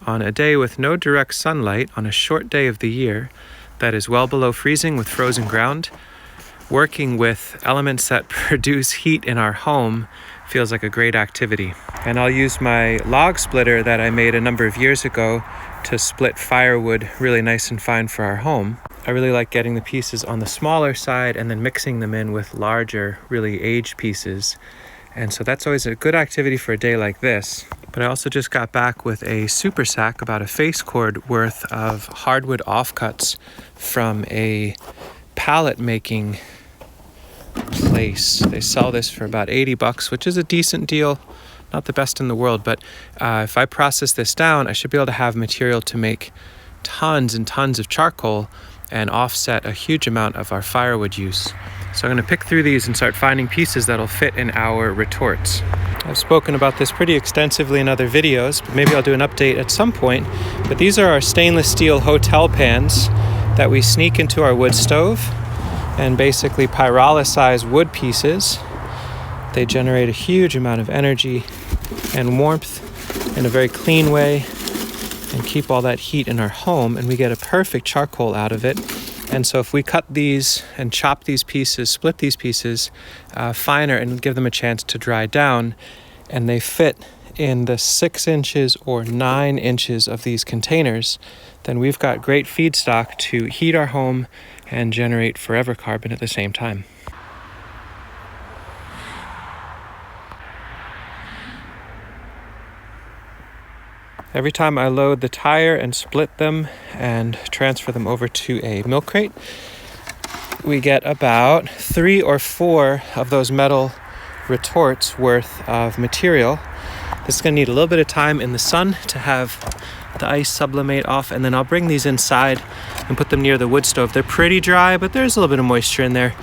on a day with no direct sunlight, on a short day of the year that is well below freezing with frozen ground. Working with elements that produce heat in our home feels like a great activity. And I'll use my log splitter that I made a number of years ago to split firewood really nice and fine for our home. I really like getting the pieces on the smaller side and then mixing them in with larger, really aged pieces. And so that's always a good activity for a day like this. But I also just got back with a super sack, about a face cord worth of hardwood offcuts from a pallet making place. They sell this for about $80, which is a decent deal. Not the best in the world, but if I process this down, I should be able to have material to make tons and tons of charcoal and offset a huge amount of our firewood use. So I'm going to pick through these and start finding pieces that'll fit in our retorts. I've spoken about this pretty extensively in other videos, but maybe I'll do an update at some point. But these are our stainless steel hotel pans that we sneak into our wood stove and basically pyrolyze wood pieces. They generate a huge amount of energy and warmth in a very clean way and keep all that heat in our home, and we get a perfect charcoal out of it. And so if we cut these and chop these pieces, split these pieces finer and give them a chance to dry down, and they fit in the 6 inches or 9 inches of these containers, then we've got great feedstock to heat our home and generate forever carbon at the same time. Every time I load the tire and split them and transfer them over to a milk crate, we get about 3 or 4 of those metal retorts worth of material. This is going to need a little bit of time in the sun to have the ice sublimate off, and then I'll bring these inside and put them near the wood stove. They're pretty dry, but there's a little bit of moisture in there.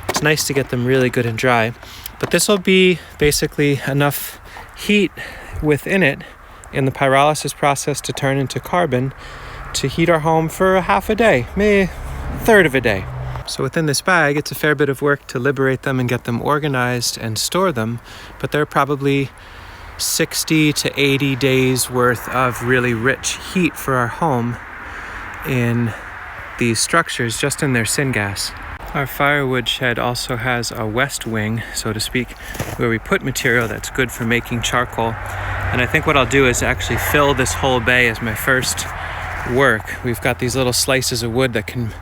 It's nice to get them really good and dry. But this will be basically enough heat within it in the pyrolysis process to turn into carbon to heat our home for a half a day, maybe a third of a day. So within this bag, it's a fair bit of work to liberate them and get them organized and store them, but they're probably 60 to 80 days worth of really rich heat for our home in these structures, just in their syngas. Our firewood shed also has a west wing, so to speak, where we put material that's good for making charcoal. And I think what I'll do is actually fill this whole bay as my first work. We've got these little slices of wood that can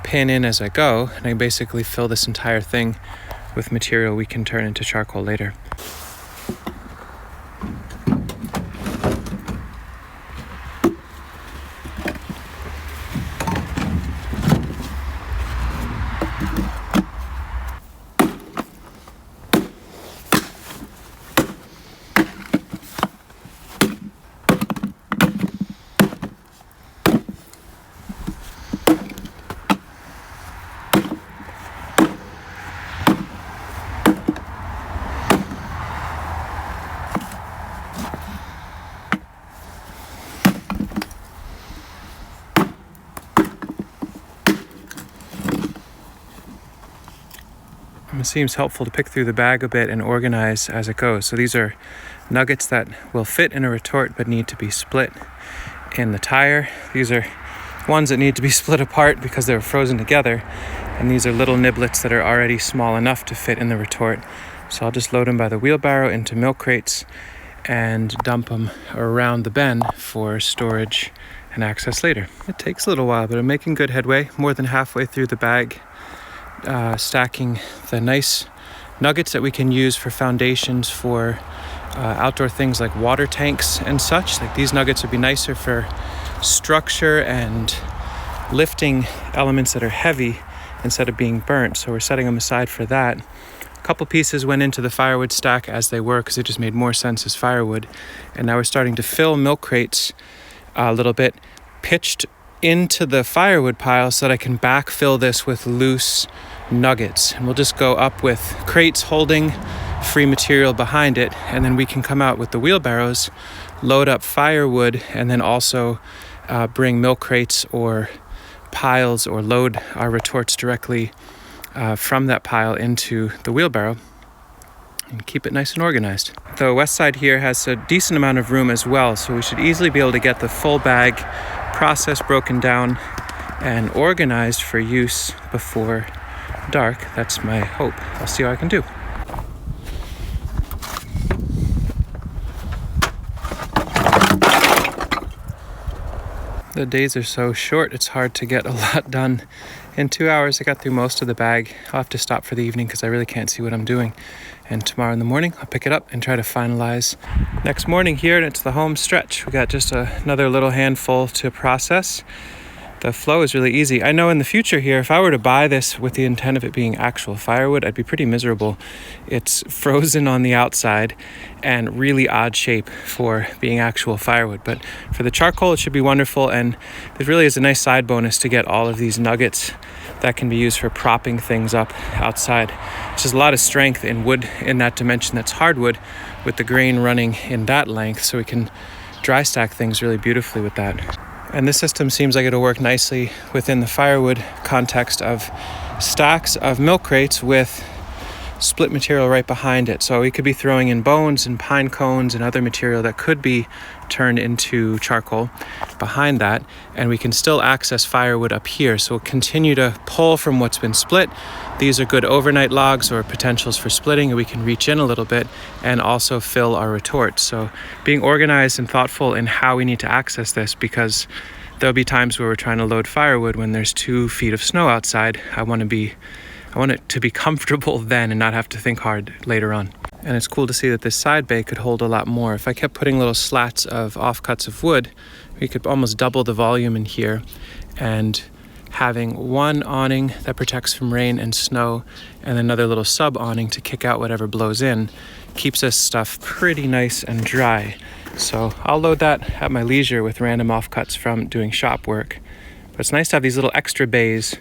pin in as I go, and I basically fill this entire thing with material we can turn into charcoal later. It seems helpful to pick through the bag a bit and organize as it goes. So these are nuggets that will fit in a retort but need to be split in the tire. These are ones that need to be split apart because they're frozen together. And these are little niblets that are already small enough to fit in the retort. So I'll just load them by the wheelbarrow into milk crates and dump them around the bend for storage and access later. It takes a little while, but I'm making good headway, more than halfway through the bag. Stacking the nice nuggets that we can use for foundations for outdoor things like water tanks and such. Like these nuggets would be nicer for structure and lifting elements that are heavy instead of being burnt. So we're setting them aside for that. A couple pieces went into the firewood stack as they were because it just made more sense as firewood. And now we're starting to fill milk crates a little bit, pitched into the firewood pile so that I can backfill this with loose nuggets. And we'll just go up with crates holding free material behind it, and then we can come out with the wheelbarrows, load up firewood, and then also bring milk crates or piles or load our retorts directly from that pile into the wheelbarrow. and keep it nice and organized. The west side here has a decent amount of room as well, so we should easily be able to get the full bag processed, broken down, and organized for use before dark. That's my hope. I'll see what I can do. The days are so short, it's hard to get a lot done. In 2 hours, I got through most of the bag. I'll have to stop for the evening because I really can't see what I'm doing. And tomorrow in the morning, I'll pick it up and try to finalize. Next morning here, and it's the home stretch. We got just another little handful to process. The flow is really easy. I know in the future here, if I were to buy this with the intent of it being actual firewood, I'd be pretty miserable. It's frozen on the outside and really odd shape for being actual firewood. But for the charcoal, it should be wonderful. And it really is a nice side bonus to get all of these nuggets that can be used for propping things up outside. There's just a lot of strength in wood in that dimension that's hardwood, with the grain running in that length, so we can dry stack things really beautifully with that. And this system seems like it'll work nicely within the firewood context of stacks of milk crates with split material right behind it. So we could be throwing in bones and pine cones and other material that could be turned into charcoal behind that, and we can still access firewood up here. So we'll continue to pull from what's been split. These are good overnight logs or potentials for splitting, and we can reach in a little bit and also fill our retorts. So being organized and thoughtful in how we need to access this, because there'll be times where we're trying to load firewood when there's 2 feet of snow outside. I want it to be comfortable then and not have to think hard later on. And it's cool to see that this side bay could hold a lot more. If I kept putting little slats of offcuts of wood, we could almost double the volume in here, and having one awning that protects from rain and snow and another little sub awning to kick out whatever blows in keeps this stuff pretty nice and dry. So I'll load that at my leisure with random offcuts from doing shop work. But it's nice to have these little extra bays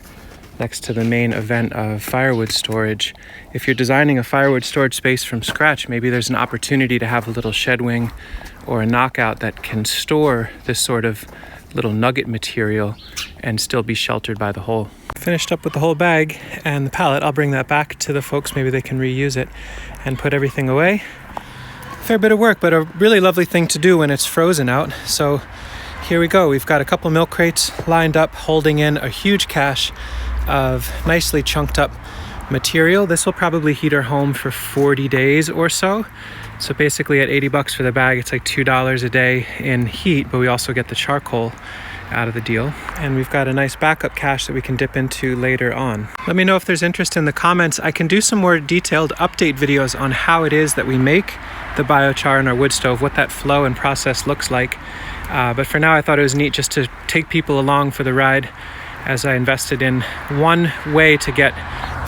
next to the main event of firewood storage. If you're designing a firewood storage space from scratch, maybe there's an opportunity to have a little shed wing or a knockout that can store this sort of little nugget material and still be sheltered by the whole. Finished up with the whole bag and the pallet. I'll bring that back to the folks. Maybe they can reuse it and put everything away. Fair bit of work, but a really lovely thing to do when it's frozen out. So here we go. We've got a couple milk crates lined up, holding in a huge cache of nicely chunked up material. This will probably heat our home for 40 days or so. So basically at $80 for the bag, it's like $2 a day in heat, but we also get the charcoal out of the deal. And we've got a nice backup cache that we can dip into later on. Let me know if there's interest in the comments. I can do some more detailed update videos on how it is that we make the biochar in our wood stove, what that flow and process looks like. But for now, I thought it was neat just to take people along for the ride as I invested in one way to get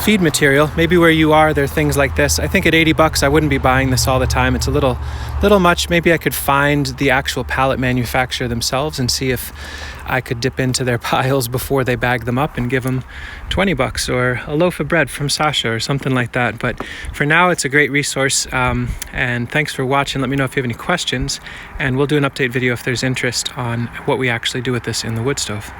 feed material. Maybe where you are, there are things like this. I think at $80, I wouldn't be buying this all the time. It's a little much. Maybe I could find the actual pallet manufacturer themselves and see if I could dip into their piles before they bag them up and give them $20 or a loaf of bread from Sasha or something like that. But for now, it's a great resource. And thanks for watching. Let me know if you have any questions, and we'll do an update video if there's interest on what we actually do with this in the wood stove.